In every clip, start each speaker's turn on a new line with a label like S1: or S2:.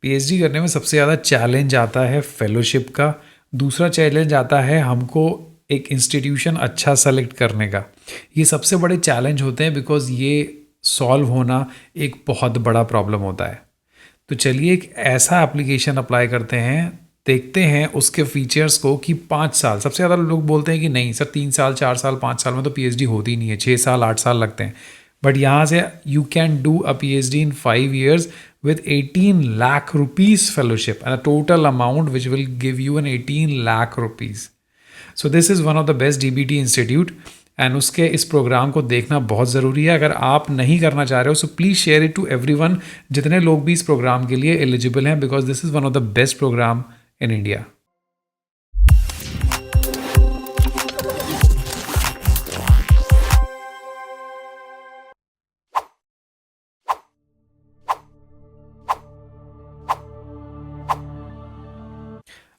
S1: PhD करने में सबसे ज़्यादा चैलेंज आता है फेलोशिप का। दूसरा चैलेंज आता है हमको एक इंस्टीट्यूशन अच्छा सेलेक्ट करने का। ये सबसे बड़े चैलेंज होते हैं बिकॉज ये सॉल्व होना एक बहुत बड़ा प्रॉब्लम होता है। तो चलिए एक ऐसा एप्लीकेशन अप्लाई करते हैं, देखते हैं उसके फीचर्स को कि 5 साल, सबसे ज़्यादा लोग बोलते हैं कि नहीं सर 3 साल 4 साल 5 साल में तो पीएचडी होती ही नहीं है, 6 साल 8 साल लगते हैं। बट यहाँ से you can do a PhD in 5 years with 18 lakh rupees fellowship and a total amount which will give you an 18 lakh rupees. So this is one of the best DBT institute and उसके इस programme को देखना बहुत ज़रूरी है। अगर आप नहीं करना चाह रहे हो so please share it to everyone, जितने लोग भी इस प्रोग्राम के लिए एलिजिबल हैं, because this is one of the best program in India.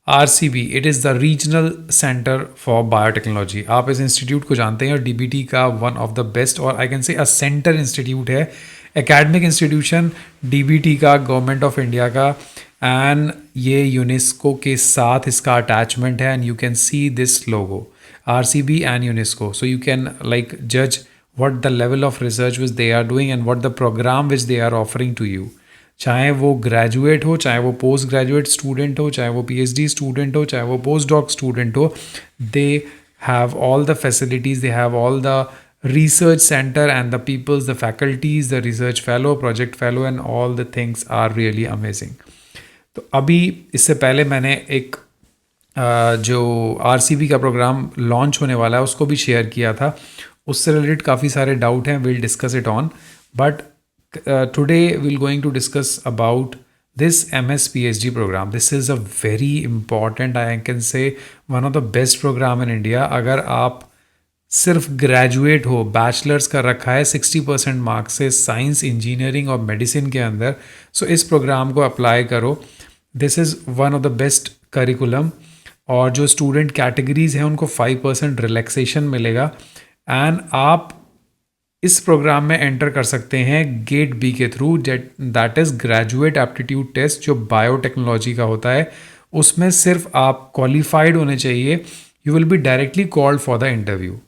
S1: RCB it is the regional centre for biotechnology. आप इस इंस्टीट्यूट को जानते हैं और DBT का वन ऑफ द बेस्ट और आई कैन से अ सेंटर इंस्टीट्यूट है, एकेडमिक इंस्टीट्यूशन DBT का, गवर्नमेंट ऑफ इंडिया का। एंड ये यूनेस्को के साथ इसका अटैचमेंट है and you can see this logo RCB and UNESCO, so you can like जज what the level of research which they are doing and what the program which they are offering to you. चाहे वो graduate हो, चाहे वो post graduate student हो, चाहे वो PhD student हो, चाहे वो पोस्ट डॉक स्टूडेंट हो, they have all the facilities, they have all the research center and the peoples, the faculties, the research fellow, project fellow and all the things are really amazing. तो अभी इससे पहले मैंने एक जो RCB का programme launch होने वाला है उसको भी शेयर किया था, उससे रिलेटेड काफ़ी सारे डाउट हैं, will discuss it on. But today will going to discuss about this MS PhD program. This is a very important, I can say one of the best program in India. अगर आप सिर्फ graduate हो, bachelors का रखा है 60% marks से science, engineering और medicine के अंदर, सो इस प्रोग्राम को अप्लाई करो। This is one of the best curriculum. और जो स्टूडेंट कैटेगरीज हैं उनको 5% रिलैक्सेशन मिलेगा एंड आप इस प्रोग्राम में एंटर कर सकते हैं गेट बी के through, that is graduate aptitude test, जो बायोटेक्नोलॉजी का होता है। उसमें सिर्फ आप क्वालिफाइड होने चाहिए, you will be directly called for the interview.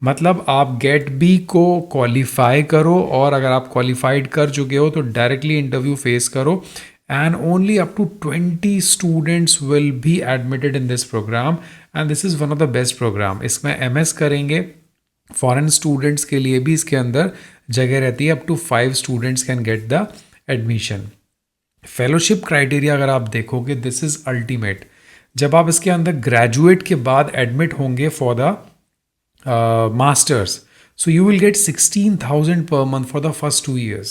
S1: मतलब आप गेट बी को क्वालिफाई करो और अगर आप क्वालिफाइड कर चुके हो तो डायरेक्टली इंटरव्यू फेस करो and only up to 20 students will be admitted in this program and this is one of the best program. इसमें MS करेंगे, फॉरेन स्टूडेंट्स के लिए भी इसके अंदर जगह रहती है, up to 5 students can get the admission. Fellowship criteria अगर आप देखोगे, दिस इज़ अल्टीमेट। जब आप इसके अंदर ग्रेजुएट के बाद एडमिट होंगे for the masters, so you will get 16,000 per month for the first 2 years.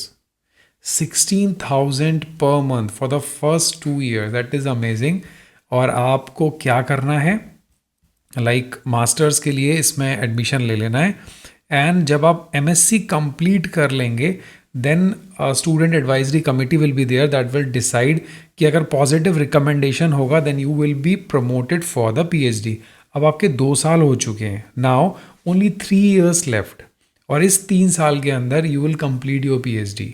S1: 16,000 per month for the first 2 years, that is amazing. और आपको क्या करना है, लाइक मास्टर्स के लिए इसमें एडमिशन ले लेना है एंड जब आप MSc कंप्लीट कर लेंगे then student advisory committee will be there that will decide कि अगर पॉजिटिव रिकमेंडेशन होगा then you will be promoted for the PhD। अब आपके 2 साल हो चुके हैं, नाउ ओनली 3 years लेफ्ट, और इस 3 साल के अंदर you will complete your PhD।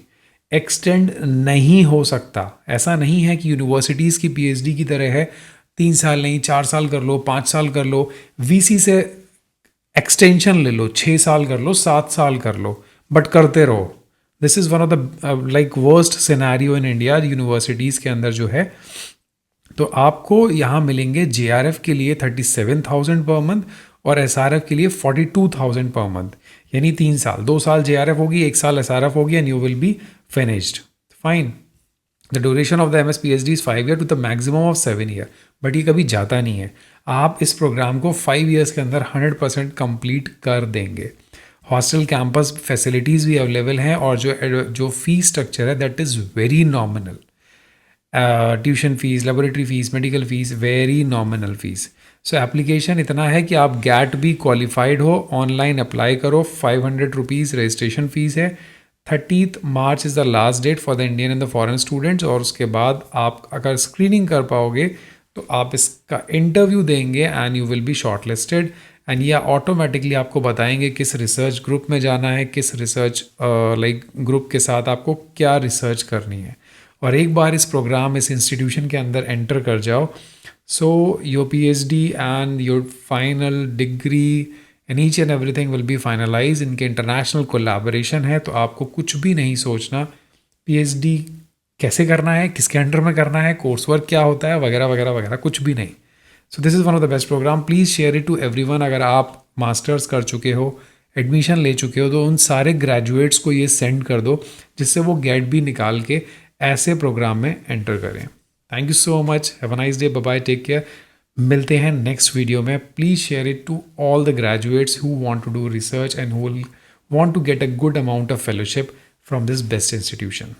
S1: Extend नहीं हो सकता, ऐसा नहीं है कि यूनिवर्सिटीज़ की PhD की तरह है 3 साल नहीं 4 साल कर लो, 5 साल कर लो, VC से एक्सटेंशन ले लो, 6 साल कर लो, 7 साल कर लो, बट करते रहो। This is one of the like worst scenario in India universities के अंदर जो है। तो आपको यहाँ मिलेंगे JRF के लिए 37,000 पर मंथ और SRF के लिए 42,000 पर मंथ, यानी 3 साल, 2 साल JRF होगी, 1 साल SRF होगी and you will be finished. Fine. The duration of the MS PhD is 5 year to the maximum of 7 year, but ये कभी जाता नहीं है। आप इस प्रोग्राम को 5 years के अंदर 100% कंप्लीट कर देंगे। हॉस्टल कैंपस फैसिलिटीज़ भी अवेलेबल हैं और जो फीस स्ट्रक्चर है that is very nominal. Tuition fees, laboratory fees, medical fees, very nominal fees. So application इतना है कि आप गेट भी क्वालिफाइड हो, ऑनलाइन अप्लाई करो, 500 रुपीज़ रजिस्ट्रेशन फ़ीस है। 30th March is the last date for the Indian and the foreign students, और उसके बाद आप अगर स्क्रीनिंग कर पाओगे तो आप इसका इंटरव्यू देंगे and you will B short listed and ये ऑटोमेटिकली आपको बताएंगे किस रिसर्च ग्रुप में जाना है, किस रिसर्च लाइक ग्रुप के साथ आपको क्या रिसर्च करनी है। और एक बार इस प्रोग्राम इस इंस्टीट्यूशन के अंदर एंटर कर जाओ, so your PhD and your final degree and each and everything will be finalize. इनके इंटरनेशनल कोलैबोरेशन है, तो आपको कुछ भी नहीं सोचना। पीएचडी कैसे करना है, किसके अंडर में करना है, कोर्स वर्क क्या होता है, वगैरह वगैरह वगैरह, कुछ भी नहीं। So this is one of the best program. Please share it to everyone. अगर आप मास्टर्स कर चुके हो, एडमिशन ले चुके हो, तो उन सारे ग्रेजुएट्स को ये सेंड कर दो, जिससे वो गेट भी निकाल के ऐसे प्रोग्राम में एंटर करें। Thank you so much, have a nice day, bye bye, take care. मिलते हैं नेक्स्ट वीडियो में। Please share it to all the graduates who want to do research and who will want to get a good amount of fellowship from this best institution.